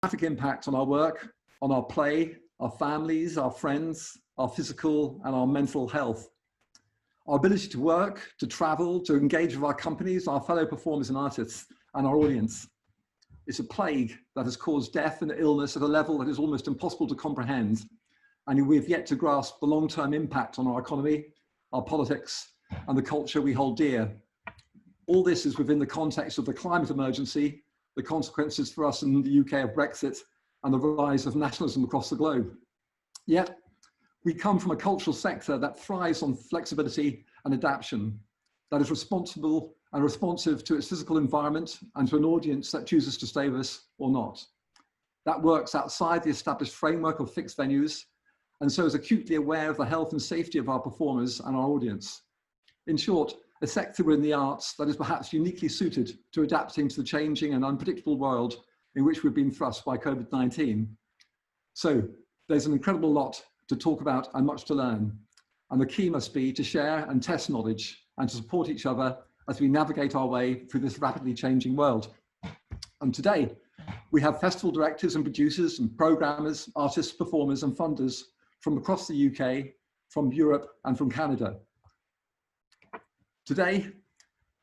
dramatic impact on our work, on our play, our families, our friends, our physical and our mental health. Our ability to work, to travel, to engage with our companies, our fellow performers and artists, and our audience. It's a plague that has caused death and illness at a level that is almost impossible to comprehend. And we have yet to grasp the long-term impact on our economy, our politics, and the culture we hold dear. All this is within the context of the climate emergency, the consequences for us in the UK of Brexit, and the rise of nationalism across the globe. Yet, we come from a cultural sector that thrives on flexibility and adaptation, that is responsible and responsive to its physical environment and to an audience that chooses to stay with us or not. That works outside the established framework of fixed venues, and so is acutely aware of the health and safety of our performers and our audience. In short, a sector within the arts that is perhaps uniquely suited to adapting to the changing and unpredictable world in which we've been thrust by COVID-19. So there's an incredible lot to talk about and much to learn. And the key must be to share and test knowledge and to support each other as we navigate our way through this rapidly changing world. And today, we have festival directors and producers and programmers, artists, performers and funders from across the UK, from Europe and from Canada. Today,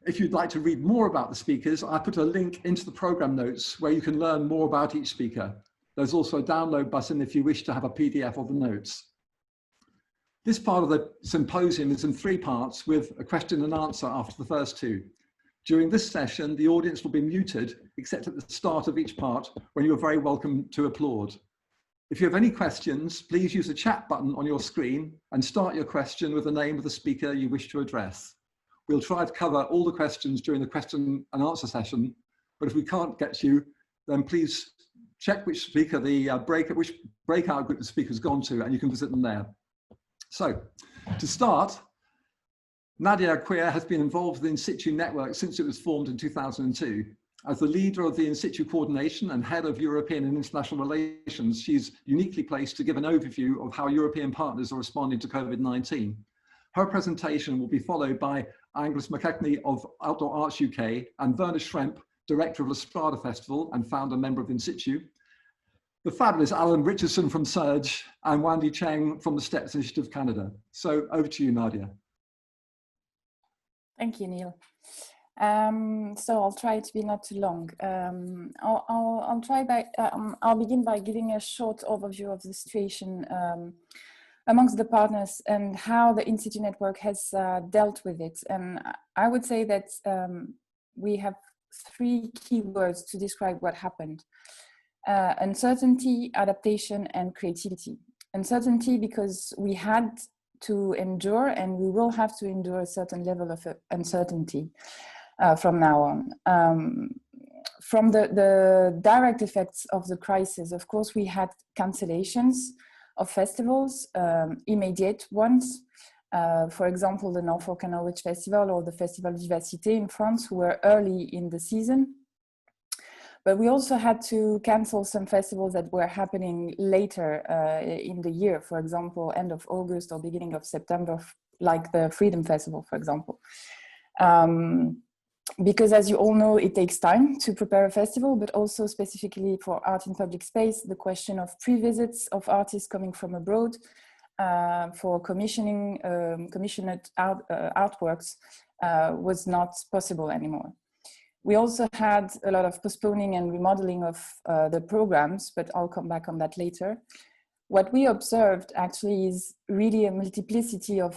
if you'd like to read more about the speakers, I put a link into the program notes where you can learn more about each speaker. There's also a download button if you wish to have a PDF of the notes. This part of the symposium is in 3 parts with a question and answer after the first 2. During this session, the audience will be muted, except at the start of each part when you are very welcome to applaud. If you have any questions, please use the chat button on your screen and start your question with the name of the speaker you wish to address. We'll try to cover all the questions during the question and answer session, but if we can't get you, then please check which speaker which breakout group the speaker's gone to, and you can visit them there. So, to start, Nadia Queer has been involved with the In Situ Network since it was formed in 2002. As the leader of the In Situ Coordination and head of European and International Relations, she's uniquely placed to give an overview of how European partners are responding to COVID-19. Her presentation will be followed by Angus McKechnie of Outdoor Arts UK and Werner Schremp, director of La Strada Festival and founder member of In Situ, the fabulous Alan Richardson from Surge, and Wendy Cheng from the Steps Initiative Canada. So over to you, Nadia. Thank you, Neil. So I'll try to be not too long. I'll begin by giving a short overview of the situation amongst the partners and how the In Situ Network has dealt with it. And I would say that we have 3 key words to describe what happened. Uncertainty, adaptation, and creativity. Uncertainty because we had to endure and we will have to endure a certain level of uncertainty from now on. From the direct effects of the crisis, of course, we had cancellations of festivals, immediate ones. For example, the Norfolk and Norwich Festival or the Festival Vivacité in France, who were early in the season. But we also had to cancel some festivals that were happening later in the year, for example, end of August or beginning of September, like the Freedom Festival, for example. Because as you all know, it takes time to prepare a festival, but also specifically for art in public space, the question of pre-visits of artists coming from abroad for commissioning commissioned artworks was not possible anymore. We also had a lot of postponing and remodeling of the programs, but I'll come back on that later. What we observed actually is really a multiplicity of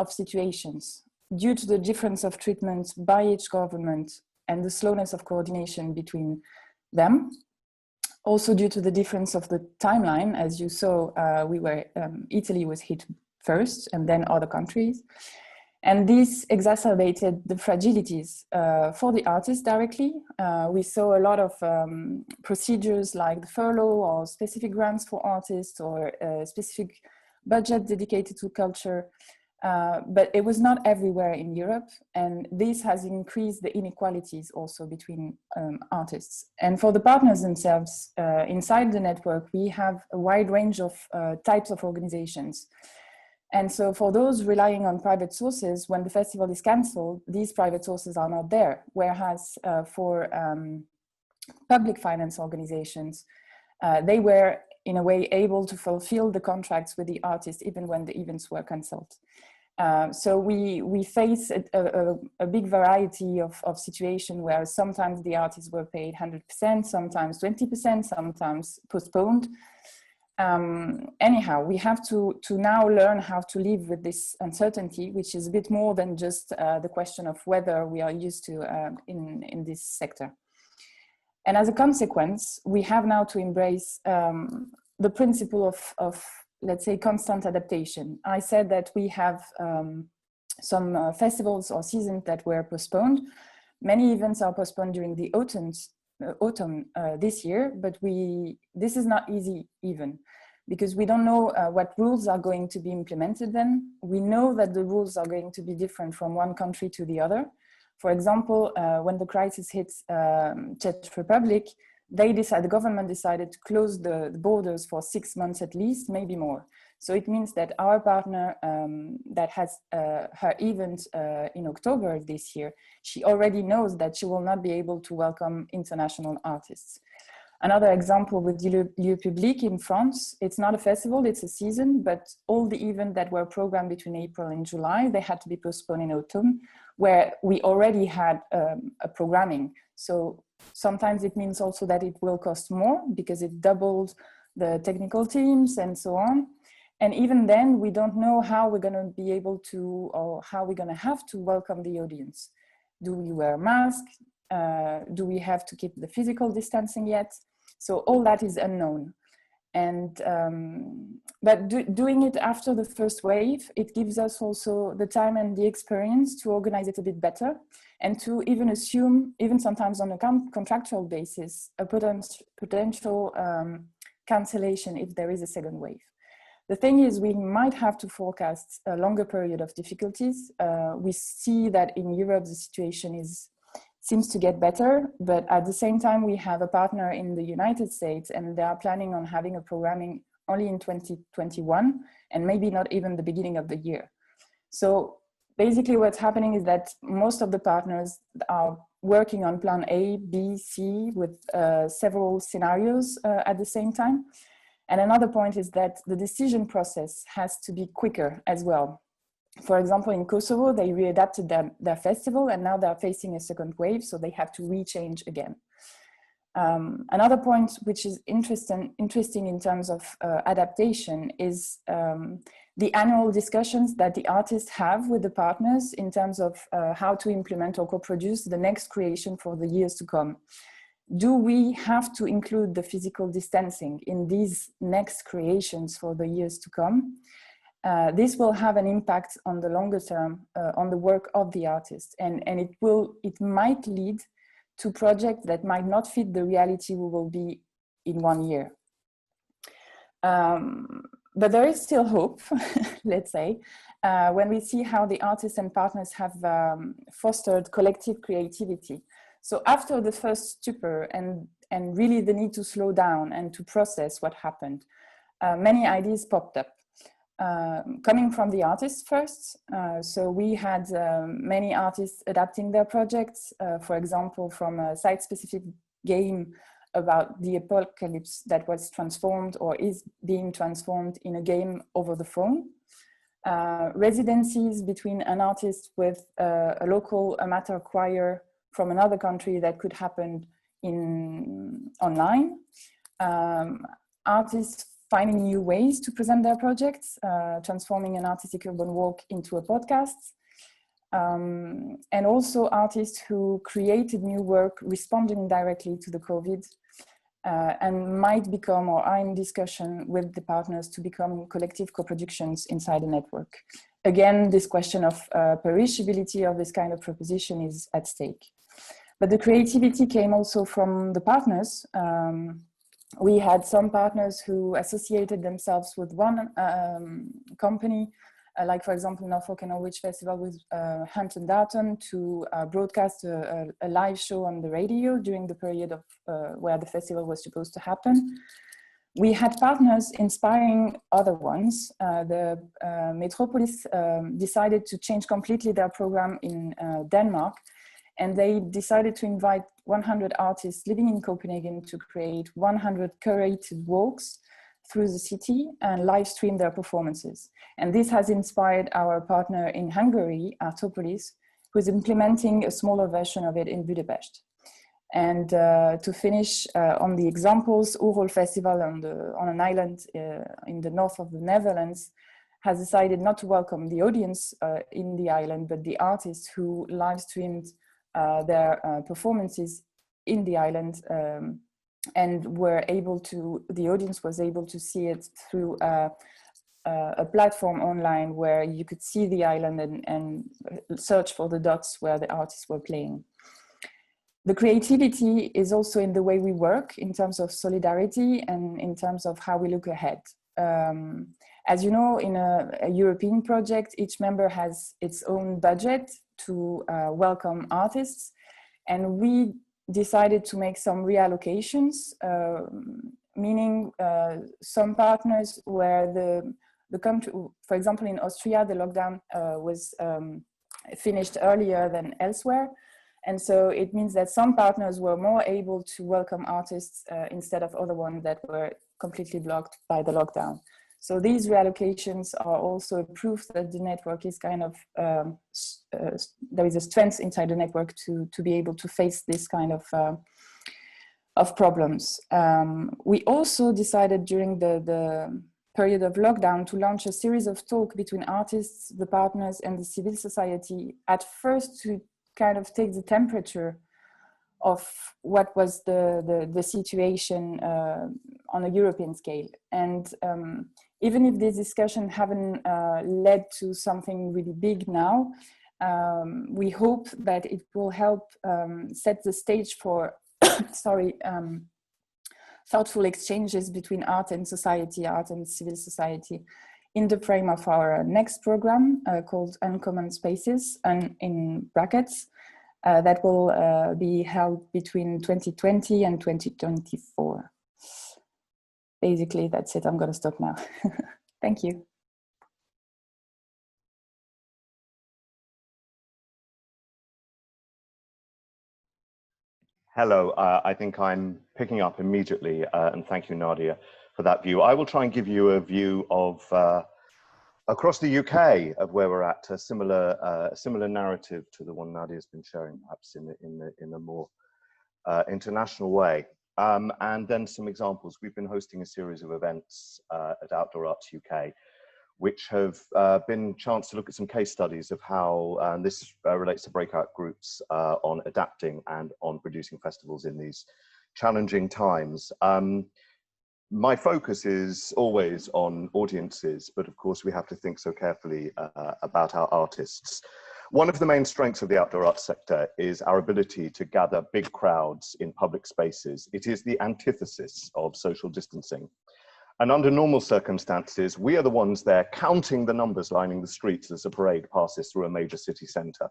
situations due to the difference of treatment by each government and the slowness of coordination between them. Also due to the difference of the timeline, as you saw, Italy was hit first and then other countries. And this exacerbated the fragilities for the artists directly. We saw a lot of procedures like the furlough or specific grants for artists or a specific budget dedicated to culture. But it was not everywhere in Europe. And this has increased the inequalities also between artists. And for the partners themselves, inside the network, we have a wide range of types of organizations. And so for those relying on private sources, when the festival is cancelled, these private sources are not there. Whereas for public finance organizations, they were in a way able to fulfill the contracts with the artists even when the events were cancelled. So we face a big variety of situations where sometimes the artists were paid 100%, sometimes 20%, sometimes postponed. Anyhow, we have to now learn how to live with this uncertainty, which is a bit more than just the question of whether we are used to in this sector. And as a consequence, we have now to embrace the principle of let's say, constant adaptation. I said that we have some festivals or seasons that were postponed. Many events are postponed during the autumn this year, but this is not easy even, because we don't know what rules are going to be implemented then. We know that the rules are going to be different from one country to the other. For example, when the crisis hit Czech Republic, the government decided to close the borders for 6 months at least, maybe more. So it means that our partner that has her event in October this year, she already knows that she will not be able to welcome international artists. Another example with Lieu Public in France, it's not a festival, it's a season, but all the events that were programmed between April and July, they had to be postponed in autumn, where we already had a programming. So sometimes it means also that it will cost more because it doubled the technical teams and so on. And even then, we don't know how we're going to be able to, or how we're going to have to welcome the audience. Do we wear masks? Do we have to keep the physical distancing yet? So all that is unknown. And but doing it after the first wave, it gives us also the time and the experience to organize it a bit better, and to even assume, even sometimes on a contractual basis, a potential cancellation if there is a second wave. The thing is, we might have to forecast a longer period of difficulties. We see that in Europe the situation seems to get better, but at the same time we have a partner in the United States, and they are planning on having a programming only in 2021, and maybe not even the beginning of the year. So basically what's happening is that most of the partners are working on plan A, B, C with several scenarios at the same time. And another point is that the decision process has to be quicker as well. For example, in Kosovo, they readapted their festival, and now they're facing a second wave, so they have to rechange again. Another point which is interesting in terms of adaptation is the annual discussions that the artists have with the partners in terms of how to implement or co-produce the next creation for the years to come. Do we have to include the physical distancing in these next creations for the years to come? This will have an impact on the longer term on the work of the artist, and it might lead to projects that might not fit the reality we will be in 1 year. But there is still hope, let's say, when we see how the artists and partners have fostered collective creativity. So after the first stupor and really the need to slow down and to process what happened, many ideas popped up. Coming from the artists first, so we had many artists adapting their projects, for example, from a site-specific game about the apocalypse that was transformed or is being transformed in a game over the phone. Residencies between an artist with a local amateur choir from another country that could happen online. Artists finding new ways to present their projects, transforming an artistic urban walk into a podcast. And also artists who created new work responding directly to the COVID and might become or are in discussion with the partners to become collective co-productions inside a network. Again, this question of perishability of this kind of proposition is at stake. But the creativity came also from the partners. We had some partners who associated themselves with one company, like for example, Norfolk and Norwich Festival with Hunt and Darton to broadcast a live show on the radio during the period of where the festival was supposed to happen. We had partners inspiring other ones. The Metropolis decided to change completely their program in Denmark, And they decided to invite 100 artists living in Copenhagen to create 100 curated walks through the city and live stream their performances. And this has inspired our partner in Hungary, Artopolis, who is implementing a smaller version of it in Budapest. And to finish on the examples, Oerol Festival on an island in the north of the Netherlands has decided not to welcome the audience in the island, but the artists who live streamed their performances in the island, and the audience was able to see it through a platform online where you could see the island and search for the dots where the artists were playing. The creativity is also in the way we work in terms of solidarity and in terms of how we look ahead. As you know, in a European project, each member has its own budget to welcome artists. And we decided to make some reallocations, meaning some partners where the country, for example, in Austria, the lockdown was finished earlier than elsewhere. And so it means that some partners were more able to welcome artists instead of other ones that were completely blocked by the lockdown. So these reallocations are also a proof that the network is kind of, there is a strength inside the network to be able to face this kind of problems. We also decided during the period of lockdown to launch a series of talks between artists, the partners, and the civil society, at first to kind of take the temperature of what was the situation on a European scale. And even if this discussion haven't led to something really big now, we hope that it will help set the stage for thoughtful exchanges between art and society, art and civil society, in the frame of our next program called Uncommon Spaces, and in brackets, that will be held between 2020 and 2024. Basically, that's it. I'm going to stop now. Thank you. Hello, I think I'm picking up immediately, and thank you, Nadia, for that view. I will try and give you a view of across the UK of where we're at, a similar narrative to the one Nadia's been sharing, perhaps in a more international way. And then some examples. We've been hosting a series of events at Outdoor Arts UK, which have been a chance to look at some case studies of how this relates to breakout groups on adapting and on producing festivals in these challenging times. My focus is always on audiences, but of course we have to think so carefully about our artists. One of the main strengths of the outdoor arts sector is our ability to gather big crowds in public spaces. It is the antithesis of social distancing. And under normal circumstances, we are the ones there counting the numbers lining the streets as a parade passes through a major city centre.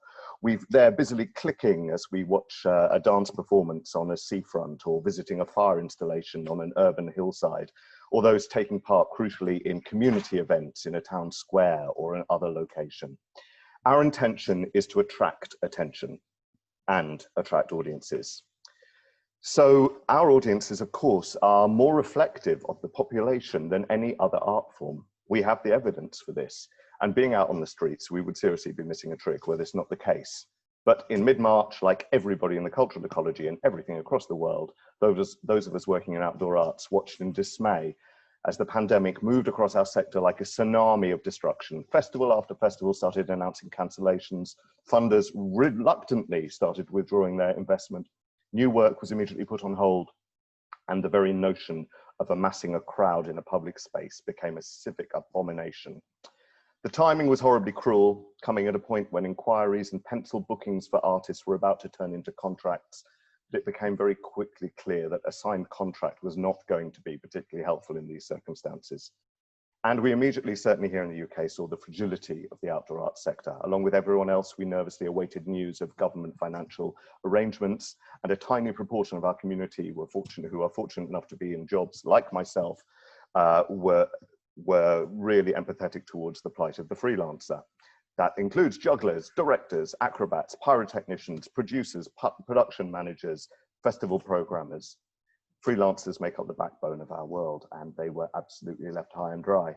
They're busily clicking as we watch a dance performance on a seafront, or visiting a fire installation on an urban hillside, or those taking part crucially in community events in a town square or an other location. Our intention is to attract attention and attract audiences. So our audiences, of course, are more reflective of the population than any other art form. We have the evidence for this. And being out on the streets, we would seriously be missing a trick were this not the case. But in mid-March, like everybody in the cultural ecology and everything across the world, those of us working in outdoor arts watched in dismay as the pandemic moved across our sector like a tsunami of destruction. Festival after festival started announcing cancellations. Funders reluctantly started withdrawing their investment. New work was immediately put on hold, and the very notion of amassing a crowd in a public space became a civic abomination. The timing was horribly cruel, coming at a point when inquiries and pencil bookings for artists were about to turn into contracts, but it became very quickly clear that a signed contract was not going to be particularly helpful in these circumstances. And we immediately, certainly here in the UK, saw the fragility of the outdoor arts sector. Along with everyone else, we nervously awaited news of government financial arrangements, and a tiny proportion of our community who are fortunate enough to be in jobs like myself were really empathetic towards the plight of the freelancer. That includes jugglers, directors, acrobats, pyrotechnicians, producers, production managers, festival programmers. Freelancers make up the backbone of our world, and they were absolutely left high and dry.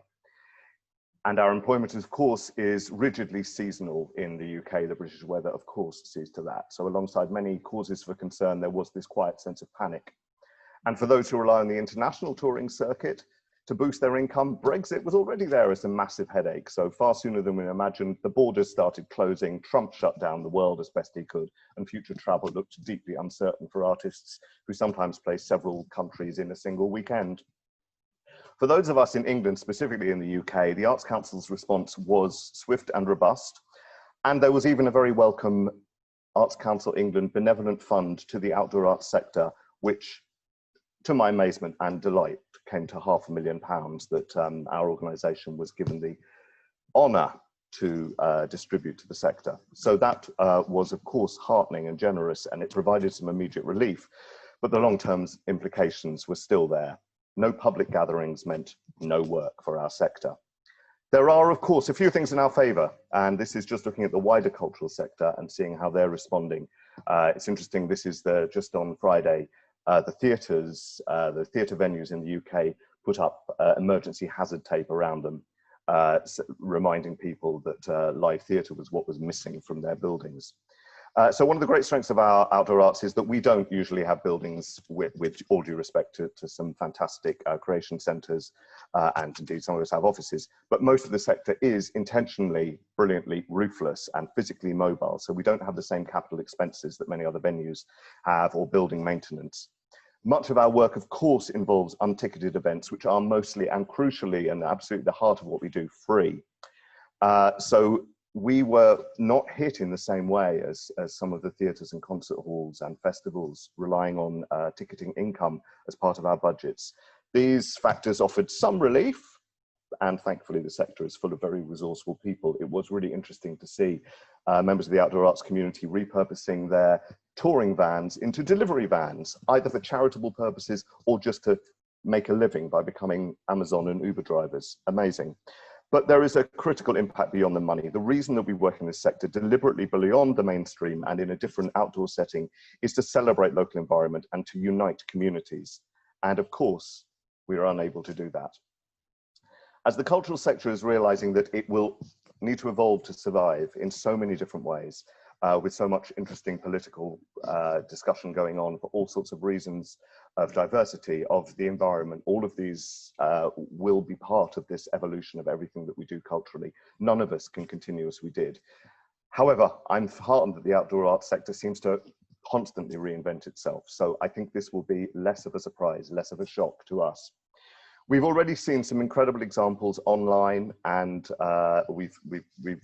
And our employment, of course, is rigidly seasonal in the UK. The British weather, of course, sees to that. So alongside many causes for concern, there was this quiet sense of panic. And for those who rely on the international touring circuit to boost their income, Brexit was already there as a massive headache. So far sooner than we imagined, the borders started closing, Trump shut down the world as best he could, and future travel looked deeply uncertain for artists who sometimes play several countries in a single weekend. For those of us in England, specifically in the UK, the Arts Council's response was swift and robust. And there was even a very welcome Arts Council England benevolent fund to the outdoor arts sector, which, to my amazement and delight, came to £500,000 that our organisation was given the honour to distribute to the sector. So that was, of course, heartening and generous, and it provided some immediate relief, but the long-term implications were still there. No public gatherings meant no work for our sector. There are, of course, a few things in our favour, and this is just looking at the wider cultural sector and seeing how they're responding. It's interesting, this is just on Friday, the theatre venues in the UK put up emergency hazard tape around them, reminding people that live theatre was what was missing from their buildings. So one of the great strengths of our outdoor arts is that we don't usually have buildings, with all due respect to some fantastic creation centres, and indeed some of us have offices, but most of the sector is intentionally, brilliantly roofless and physically mobile. So we don't have the same capital expenses that many other venues have, or building maintenance. Much of our work, of course, involves unticketed events, which are mostly and crucially and absolutely the heart of what we do, free. So we were not hit in the same way as some of the theatres and concert halls and festivals, relying on ticketing income as part of our budgets. These factors offered some relief, and thankfully the sector is full of very resourceful people. It was really interesting to see members of the outdoor arts community repurposing their touring vans into delivery vans, either for charitable purposes or just to make a living by becoming Amazon and Uber drivers. Amazing. But there is a critical impact beyond the money. The reason that we work in this sector deliberately beyond the mainstream and in a different outdoor setting is to celebrate local environment and to unite communities. And of course, we are unable to do that. As the cultural sector is realizing that it will need to evolve to survive in so many different ways, with so much interesting political discussion going on for all sorts of reasons of diversity, of the environment, all of these will be part of this evolution of everything that we do culturally. None of us can continue as we did. However, I'm heartened that the outdoor arts sector seems to constantly reinvent itself. So I think this will be less of a surprise, less of a shock to us. We've already seen some incredible examples online, and we've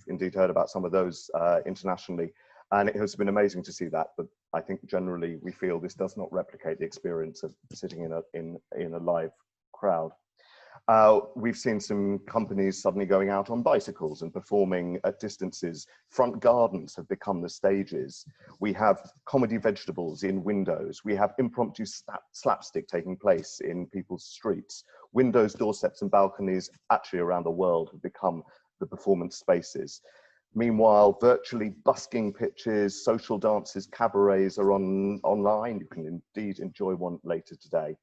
indeed heard about some of those internationally. And it has been amazing to see that, but I think generally we feel this does not replicate the experience of sitting in a live crowd. We've seen some companies suddenly going out on bicycles and performing at distances. Front gardens have become the stages. We have comedy vegetables in windows. We have impromptu slapstick taking place in people's streets. Windows, doorsteps and balconies actually around the world have become the performance spaces. Meanwhile, virtually busking pitches, social dances, cabarets are online. You can indeed enjoy one later today.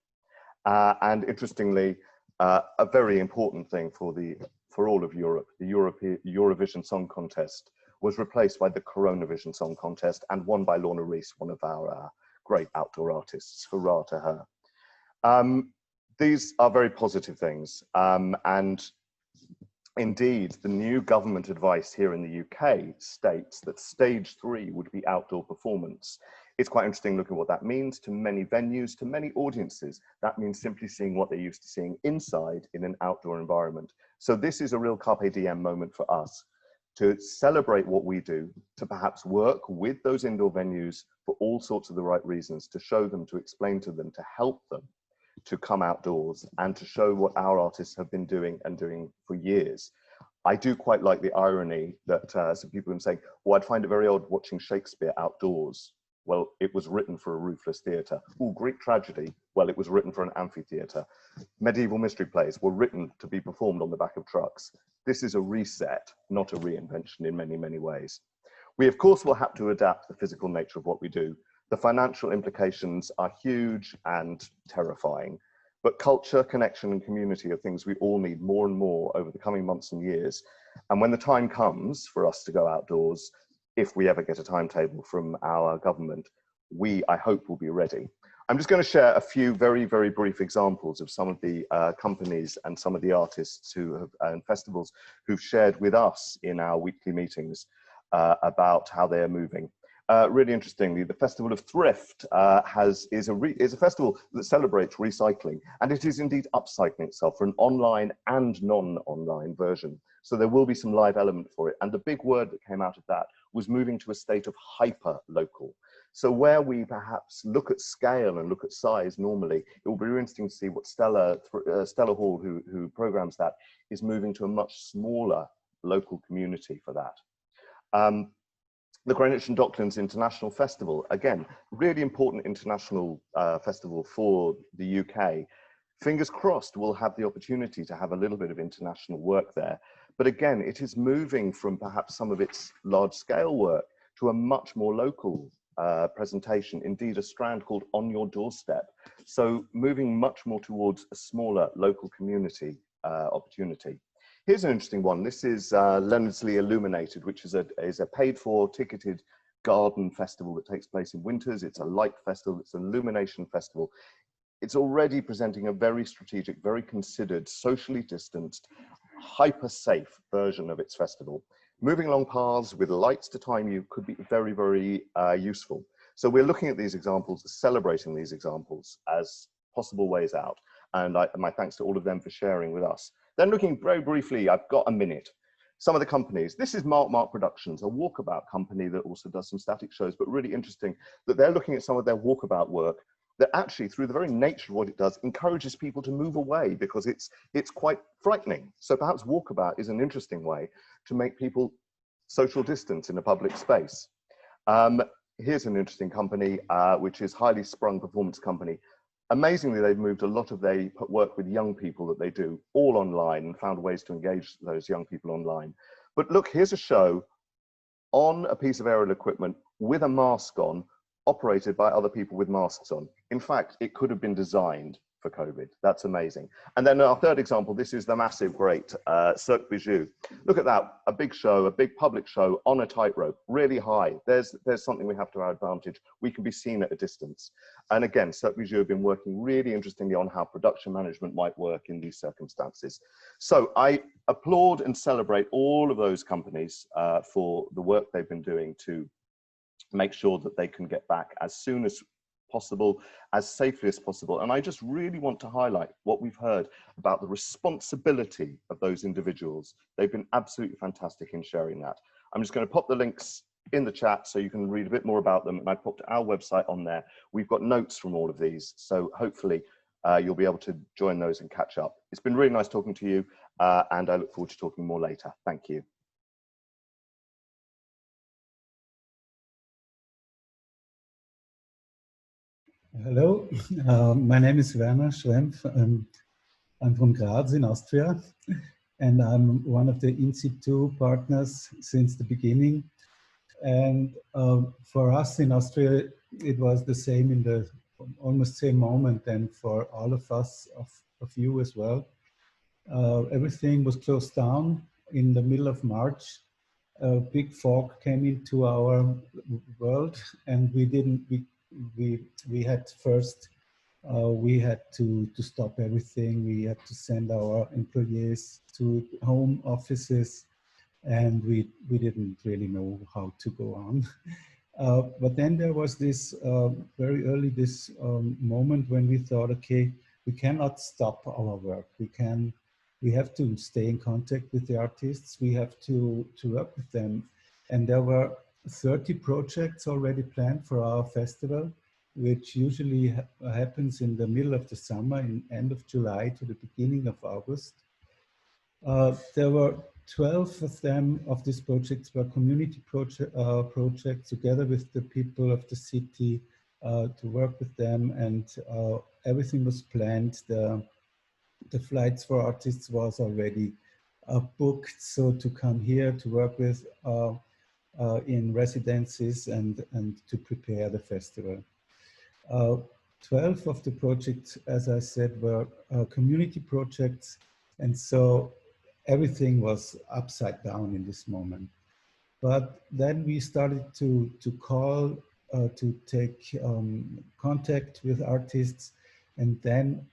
And interestingly, a very important thing for all of Europe, the Eurovision Song Contest was replaced by the Coronavision Song Contest and won by Lorna Reese, one of our great outdoor artists. Hurrah to her. These are very positive things, and indeed, the new government advice here in the UK states that stage 3 would be outdoor performance. It's quite interesting looking at what that means to many venues, to many audiences. That means simply seeing what they're used to seeing inside in an outdoor environment. So this is a real carpe diem moment for us to celebrate what we do, to perhaps work with those indoor venues for all sorts of the right reasons, to show them, to explain to them, to help them to come outdoors and to show what our artists have been doing and doing for years. I do quite like the irony that some people have been saying, well, I'd find it very odd watching Shakespeare outdoors. Well, it was written for a roofless theatre. Oh, Greek tragedy. Well, it was written for an amphitheatre. Medieval mystery plays were written to be performed on the back of trucks. This is a reset, not a reinvention in many, many ways. We, of course, will have to adapt the physical nature of what we do. The financial implications are huge and terrifying, but culture, connection, and community are things we all need more and more over the coming months and years. And when the time comes for us to go outdoors, if we ever get a timetable from our government, we, I hope, will be ready. I'm just going to share a few very, very brief examples of some of the companies and some of the artists who have, and festivals who've shared with us in our weekly meetings about how they are moving. Really interestingly, the Festival of Thrift is a festival that celebrates recycling, and it is indeed upcycling itself for an online and non-online version. So there will be some live element for it. And the big word that came out of that was moving to a state of hyper-local. So where we perhaps look at scale and look at size normally, it will be really interesting to see what Stella Hall, who programs that, is moving to a much smaller local community for that. The Greenwich and Docklands International Festival, again, really important international festival for the UK. Fingers crossed we'll have the opportunity to have a little bit of international work there. But again, it is moving from perhaps some of its large scale work to a much more local presentation, indeed a strand called On Your Doorstep. So moving much more towards a smaller local community opportunity. Here's an interesting one. This is Leonardsley Illuminated, which is a paid-for, ticketed garden festival that takes place in winters. It's a light festival. It's an illumination festival. It's already presenting a very strategic, very considered, socially distanced, hyper-safe version of its festival. Moving along paths with lights to time you could be very, very useful. So we're looking at these examples, celebrating these examples as possible ways out. And my thanks to all of them for sharing with us. Then looking very briefly, I've got a minute. Some of the companies, this is Mark Productions, a walkabout company that also does some static shows, but really interesting that they're looking at some of their walkabout work that actually, through the very nature of what it does, encourages people to move away because it's quite frightening. So perhaps walkabout is an interesting way to make people social distance in a public space. Here's an interesting company, which is Highly Sprung Performance Company. Amazingly, they've moved a lot of their work with young people that they do all online and found ways to engage those young people online. But look, here's a show on a piece of aerial equipment with a mask on, operated by other people with masks on. In fact, it could have been designed for COVID. That's amazing. And then our third example, this is the massive, great Cirque Bijou. Look at that, a big show, a big public show on a tightrope, really high. There's something we have to our advantage. We can be seen at a distance. And again, Cirque Bijou have been working really interestingly on how production management might work in these circumstances. So I applaud and celebrate all of those companies for the work they've been doing to make sure that they can get back as soon as possible, as safely as possible. And I just really want to highlight what we've heard about the responsibility of those individuals. They've been absolutely fantastic in sharing that. I'm just going to pop the links in the chat so you can read a bit more about them. And I popped our website on there. We've got notes from all of these. So hopefully you'll be able to join those and catch up. It's been really nice talking to you. And I look forward to talking more later. Thank you. Hello, my name is Werner Schrempf. I'm from Graz in Austria, and I'm one of the in situ partners since the beginning. And for us in Austria, it was the same in the almost same moment, and for all of us, of you as well. Everything was closed down in the middle of March. A big fog came into our world, and we had first, we had to stop everything. We had to send our employees to home offices, and we didn't really know how to go on. But then there was this very early moment when we thought, okay, we cannot stop our work. We have to stay in contact with the artists. We have to work with them. And there were 30 projects already planned for our festival, which usually happens in the middle of the summer, in end of July to the beginning of August. There were 12 of them, of these projects, were community projects together with the people of the city to work with them, and everything was planned. The flights for artists was already booked so to come here to work with in residencies and to prepare the festival. 12 of the projects, as I said, were community projects, and so everything was upside down in this moment. But then we started to call, to take contact with artists, and then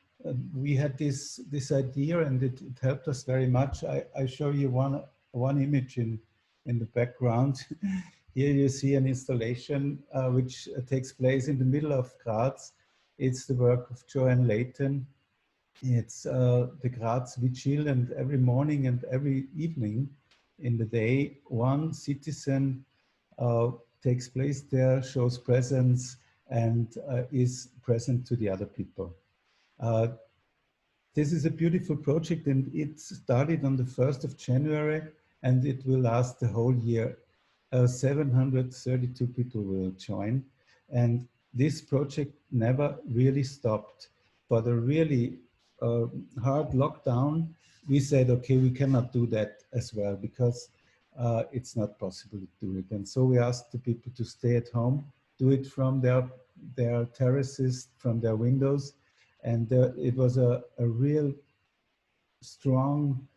we had this idea, and it helped us very much. I show you one image in the background. Here you see an installation which takes place in the middle of Graz. It's the work of Joanne Layton. It's the Graz Vigil, and every morning and every evening in the day, one citizen takes place there, shows presence, and is present to the other people. This is a beautiful project, and it started on the 1st of January, and it will last the whole year. 732 people will join, and this project never really stopped. For the really hard lockdown, we said, okay, we cannot do that as well because it's not possible to do it. And so we asked the people to stay at home, do it from their terraces, from their windows. And it was a real strong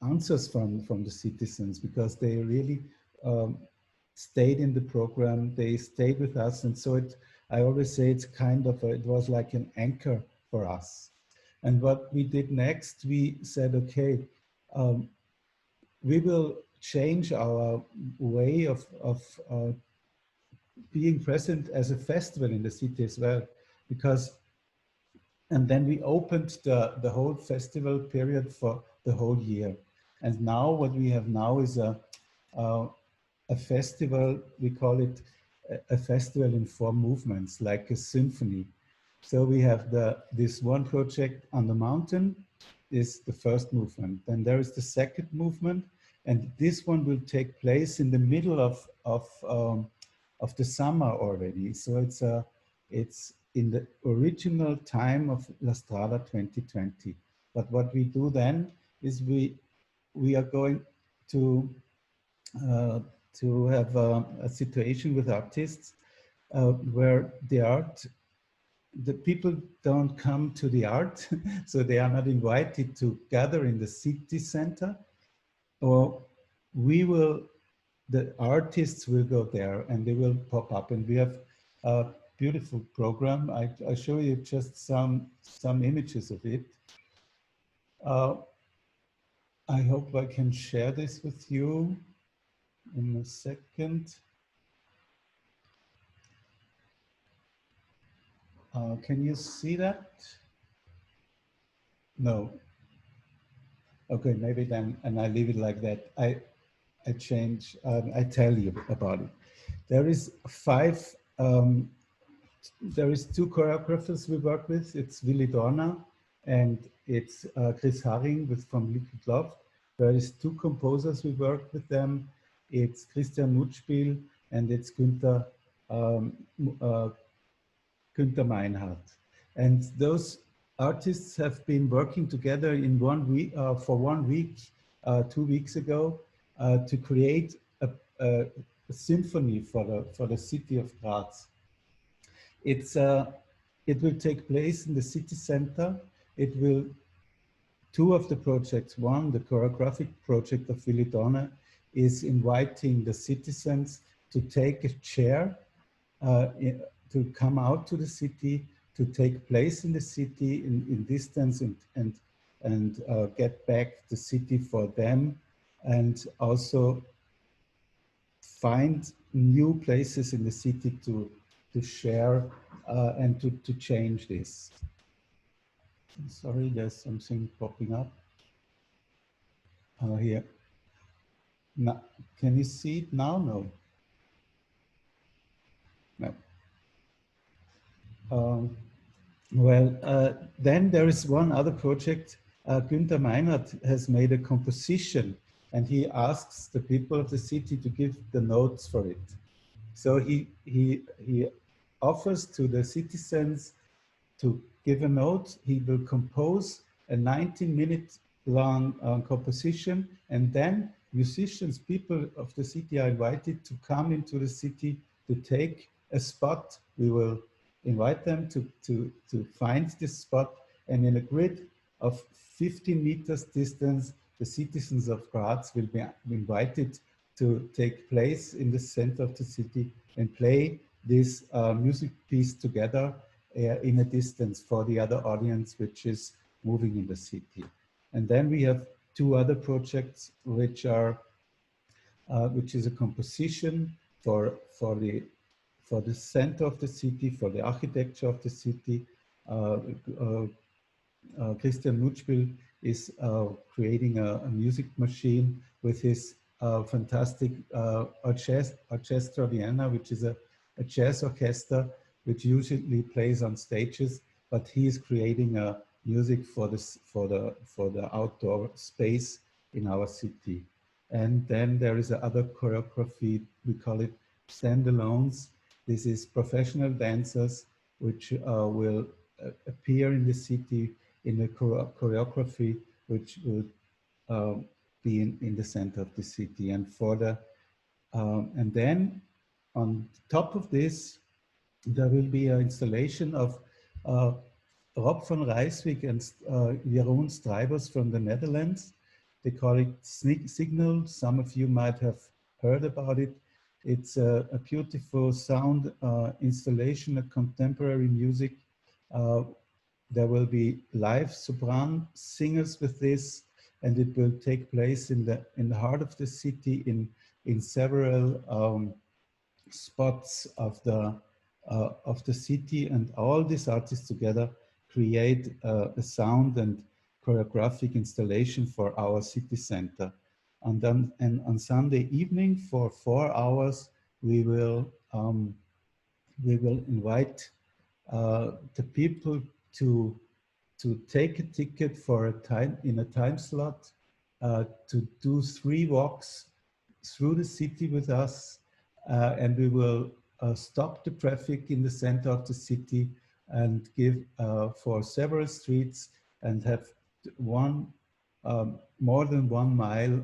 answers from the citizens, because they really stayed in the program, they stayed with us. And so I always say it's kind of, it was like an anchor for us. And what we did next, we said, okay, we will change our way of being present as a festival in the city as well, because, and then we opened the whole festival period for the whole year. And now what we have now is a festival, we call it a festival in 4 movements, like a symphony. So we have this one project on the mountain is the first movement. Then there is the second movement, and this one will take place in the middle of the summer already. So it's in the original time of La Strada 2020. But what we do then is we are going to have a situation with artists where the people don't come to the art, so they are not invited to gather in the city center, or the artists will go there and they will pop up, and we have a beautiful program. I show you just some images of it. I hope I can share this with you in a second. Can you see that? No. Okay, maybe then, and I leave it like that. I change, I tell you about it. There is 5, there is 2 choreographers we work with. It's Willi Dorner and it's Chris Haring from Liquid Love. There is 2 composers we work with them. It's Christian Nutspiel and it's Günther Meinhardt. And those artists have been working together in 1 week, for 1 week, 2 weeks ago, to create a symphony for the city of Graz. It will take place in the city center. It will, 2 of the projects, one, the choreographic project of Willi Dorner, is inviting the citizens to take a chair, to come out to the city, to take place in the city in distance and get back the city for them, and also find new places in the city to share and to change this. Sorry, there's something popping up here. Now, can you see it now? No. No. Then there is one other project. Günther Meinhardt has made a composition, and he asks the people of the city to give the notes for it. So he offers to the citizens to give a note. He will compose a 19-minute long composition, and then musicians, people of the city are invited to come into the city to take a spot. We will invite them to find this spot, and in a grid of 15 meters distance, the citizens of Graz will be invited to take place in the center of the city and play this music piece together in a distance for the other audience which is moving in the city. And then we have two other projects which are which is a composition for the center of the city, for the architecture of the city. Christian Nutschpil is creating a music machine with his fantastic Orchestra Vienna, which is a jazz orchestra which usually plays on stages, but he is creating music for the outdoor space in our city. And then there is another choreography, we call it standalones. This is professional dancers which will appear in the city in a choreography which will be in the center of the city. And for the and then on top of this, there will be an installation of Rob van Rijswijk and Jeroen Strijbers from the Netherlands. They call it Signal. Some of you might have heard about it. It's a beautiful sound installation of contemporary music. There will be live sopran singers with this, and it will take place in the heart of the city in several spots of the city, and all these artists together create a sound and choreographic installation for our city center. And then on Sunday evening for 4 hours, we will invite the people to take a ticket for a time slot to do 3 walks through the city with us, and we will stop the traffic in the center of the city and give for several streets and have more than 1 mile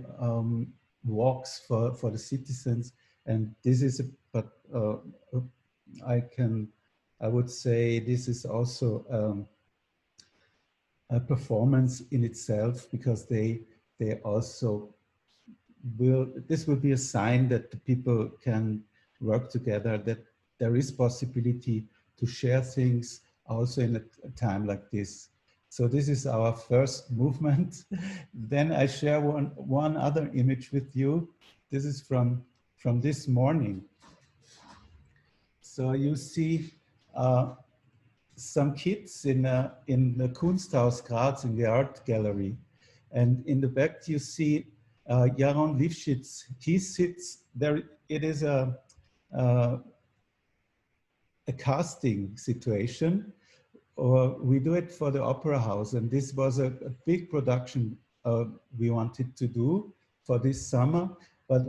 walks for the citizens. And this is I would say this is also a performance in itself, because they also this will be a sign that the people can work together, that there is possibility to share things also in a time like this. So this is our first movement. Then I share one other image with you. This is from this morning. So you see some kids in the Kunsthaus Graz, in the art gallery. And in the back you see Jaron Lifshitz. He sits there. It is a casting situation. We do it for the Opera House, and this was a big production we wanted to do for this summer. But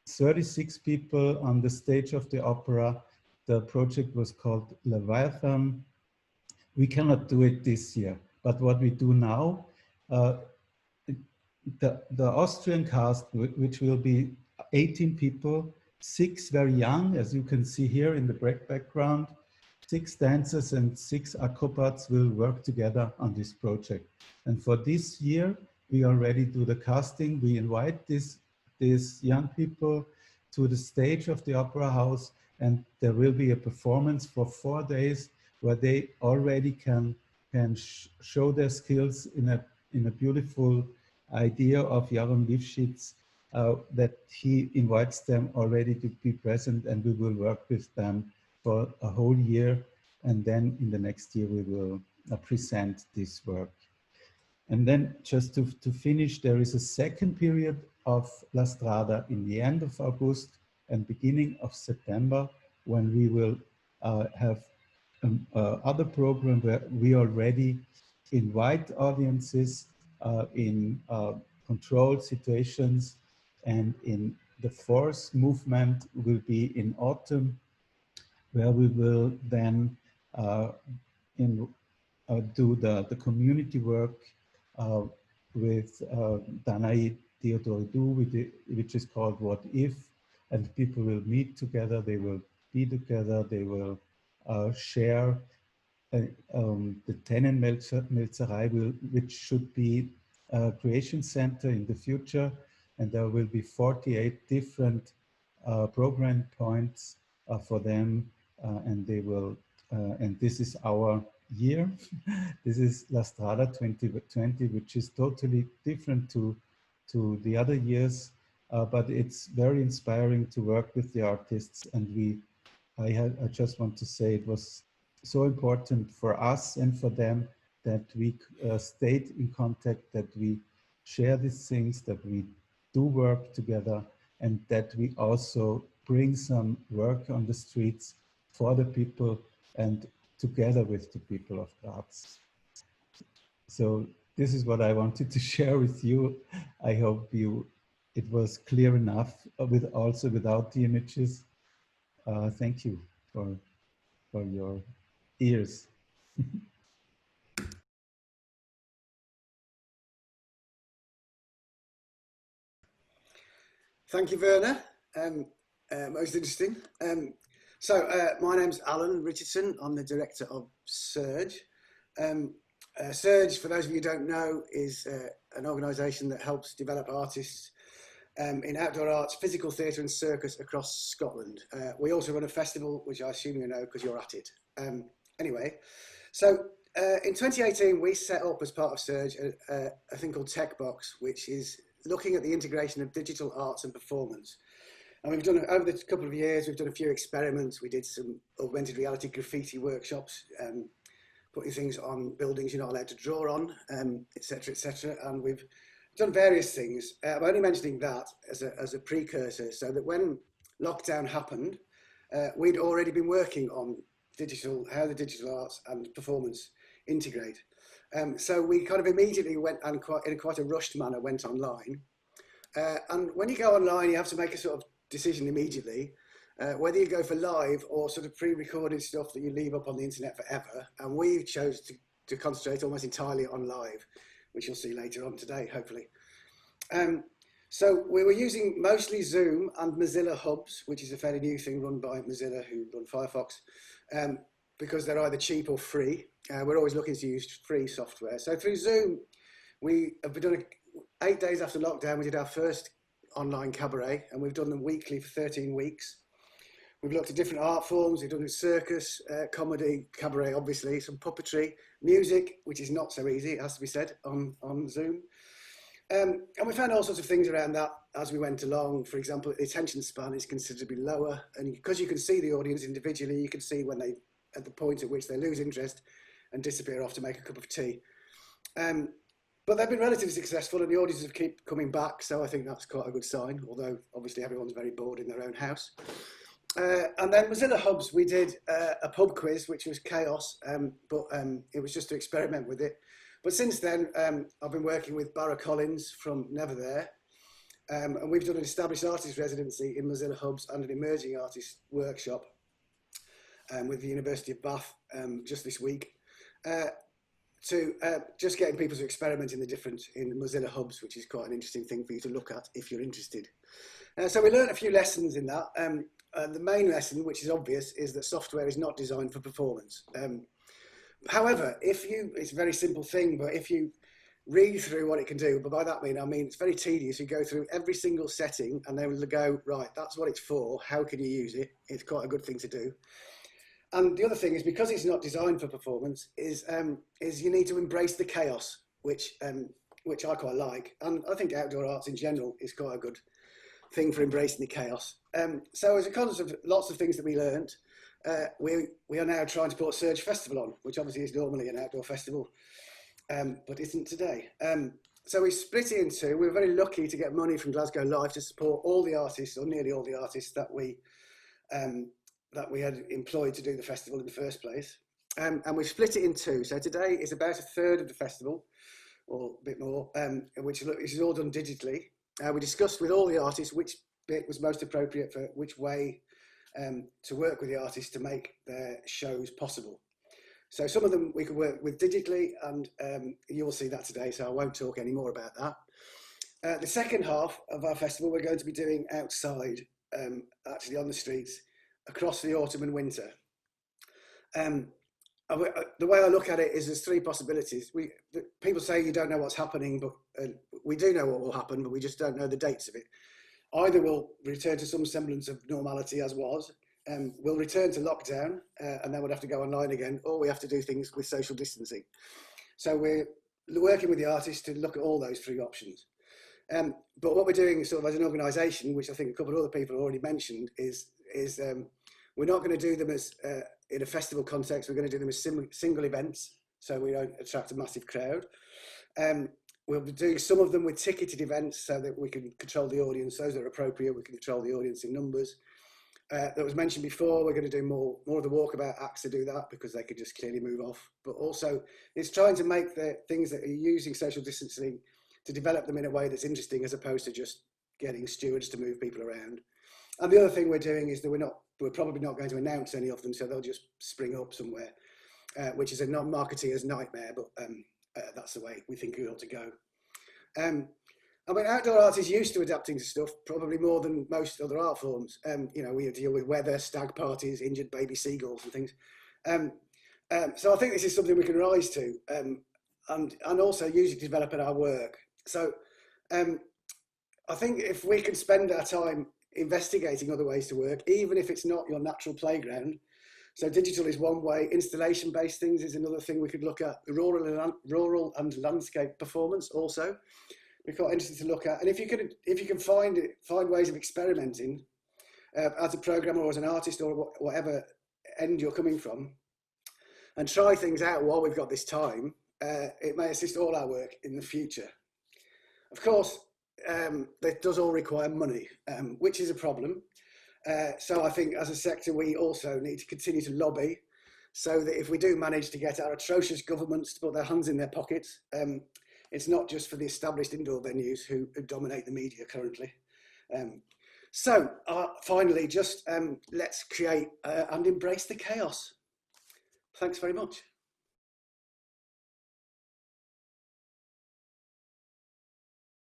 36 people on the stage of the opera. The project was called Leviathan. We cannot do it this year, but what we do now, the Austrian cast, which will be 18 people, 6 very young, as you can see here in the background, 6 dancers and 6 acrobats will work together on this project. And for this year, we already do the casting. We invite these young people to the stage of the Opera House, and there will be a performance for 4 days where they already can show their skills in a beautiful idea of Jaron Lifshitz, that he invites them already to be present, and we will work with them for a whole year. And then in the next year, we will present this work. And then just to finish, there is a second period of La Strada in the end of August and beginning of September, when we will have other program where we already invite audiences in controlled situations. And in the fourth movement will be in autumn, where we will then do the community work with Danae Theodoridou, which is called What If, and people will meet together, they will be together, they will share. The Tennenmelzerei, which should be a creation center in the future, and there will be 48 different program points for them, and they will, and this is our year. This is La Strada 2020, which is totally different to the other years, but it's very inspiring to work with the artists. And I just want to say it was so important for us and for them that we stayed in contact, that we share these things, that we do work together, and that we also bring some work on the streets for the people and together with the people of Graz. So this is what I wanted to share with you. I hope it was clear enough, also without the images. Thank you for your ears. Thank you, Werner. Most interesting. My name's Alan Richardson. I'm the director of Surge. Surge, for those of you who don't know, is an organisation that helps develop artists in outdoor arts, physical theatre and circus across Scotland. We also run a festival, which I assume you know because you're at it. Anyway, so in 2018, we set up as part of Surge a thing called TechBox, which is looking at the integration of digital arts and performance. And we've done, over the couple of years, we've done a few experiments. We did some augmented reality graffiti workshops, putting things on buildings you're not allowed to draw on, etc., etc. And we've done various things. I'm only mentioning that as a precursor, so that when lockdown happened, we'd already been working on how the digital arts and performance integrate. So we kind of immediately went, and in quite a rushed manner, went online. And when you go online, you have to make a sort of decision immediately, whether you go for live or sort of pre-recorded stuff that you leave up on the internet forever. And we chose to concentrate almost entirely on live, which you'll see later on today, hopefully. So we were using mostly Zoom and Mozilla Hubs, which is a fairly new thing run by Mozilla, who run Firefox, because they're either cheap or free. We're always looking to use free software. So through Zoom, we have done 8 days after lockdown, we did our first online cabaret, and we've done them weekly for 13 weeks. We've looked at different art forms. We've done circus, comedy, cabaret, obviously, some puppetry, music, which is not so easy, it has to be said, on Zoom. And we found all sorts of things around that as we went along. For example, the attention span is considerably lower, and because you can see the audience individually, you can see when they, at the point at which they lose interest and disappear off to make a cup of tea. But they've been relatively successful, and the audiences keep coming back, so I think that's quite a good sign, although obviously everyone's very bored in their own house. And then Mozilla Hubs, we did a pub quiz, which was chaos, but it was just to experiment with it. But since then, I've been working with Barra Collins from Never There, and we've done an established artist residency in Mozilla Hubs and an emerging artist workshop with the University of Bath just this week, to just getting people to experiment in Mozilla Hubs, which is quite an interesting thing for you to look at if you're interested. So we learned a few lessons in that. The main lesson, which is obvious, is that software is not designed for performance. However, it's a very simple thing, but if you read through what it can do, but by that I mean it's very tedious. You go through every single setting and they will go, right, that's what it's for. How can you use it? It's quite a good thing to do. And the other thing is, because it's not designed for performance, is you need to embrace the chaos, which I quite like. And I think outdoor arts in general is quite a good thing for embracing the chaos. So as a consequence of lots of things that we learned, we are now trying to put Surge Festival on, which obviously is normally an outdoor festival, but isn't today. So we split it into, we were very lucky to get money from Glasgow Live to support all the artists, or nearly all the artists that we had employed to do the festival in the first place. And we split it in two. So today is about a third of the festival, or a bit more, which is all done digitally. We discussed with all the artists which bit was most appropriate for which way to work with the artists to make their shows possible. So some of them we can work with digitally, and you'll see that today, so I won't talk any more about that. The second half of our festival we're going to be doing outside, actually on the streets, across the autumn and winter. The way I look at it is there's three possibilities. People say you don't know what's happening, but we do know what will happen, but we just don't know the dates of it. Either we'll return to some semblance of normality as was, we'll return to lockdown, and then we'll have to go online again, or we have to do things with social distancing. So we're working with the artists to look at all those three options. But what we're doing sort of as an organisation, which I think a couple of other people already mentioned, is we're not going to do them as in a festival context. We're going to do them as single events, so we don't attract a massive crowd. We'll be doing some of them with ticketed events so that we can control the audience. Those that are appropriate, we can control the audience in numbers. That was mentioned before, we're going to do more of the walkabout acts to do that because they could just clearly move off. But also, it's trying to make the things that are using social distancing to develop them in a way that's interesting as opposed to just getting stewards to move people around. And the other thing we're doing is that we're probably not going to announce any of them, so they'll just spring up somewhere, which is a non-marketeer's nightmare, but that's the way we think it ought to go. I mean, outdoor art is used to adapting to stuff, probably more than most other art forms. You know, we deal with weather, stag parties, injured baby seagulls and things. So I think this is something we can rise to, and also use it to develop in our work. So I think if we can spend our time investigating other ways to work, even if it's not your natural playground. So digital is one way, installation-based things is another thing we could look at, rural and landscape performance also. We're quite interested to look at, and if you can find ways of experimenting as a programmer or as an artist or whatever end you're coming from, and try things out while we've got this time, it may assist all our work in the future. Of course, that does all require money, which is a problem. So I think as a sector, we also need to continue to lobby so that if we do manage to get our atrocious governments to put their hands in their pockets, it's not just for the established indoor venues who dominate the media currently. So finally, just let's create and embrace the chaos. Thanks very much.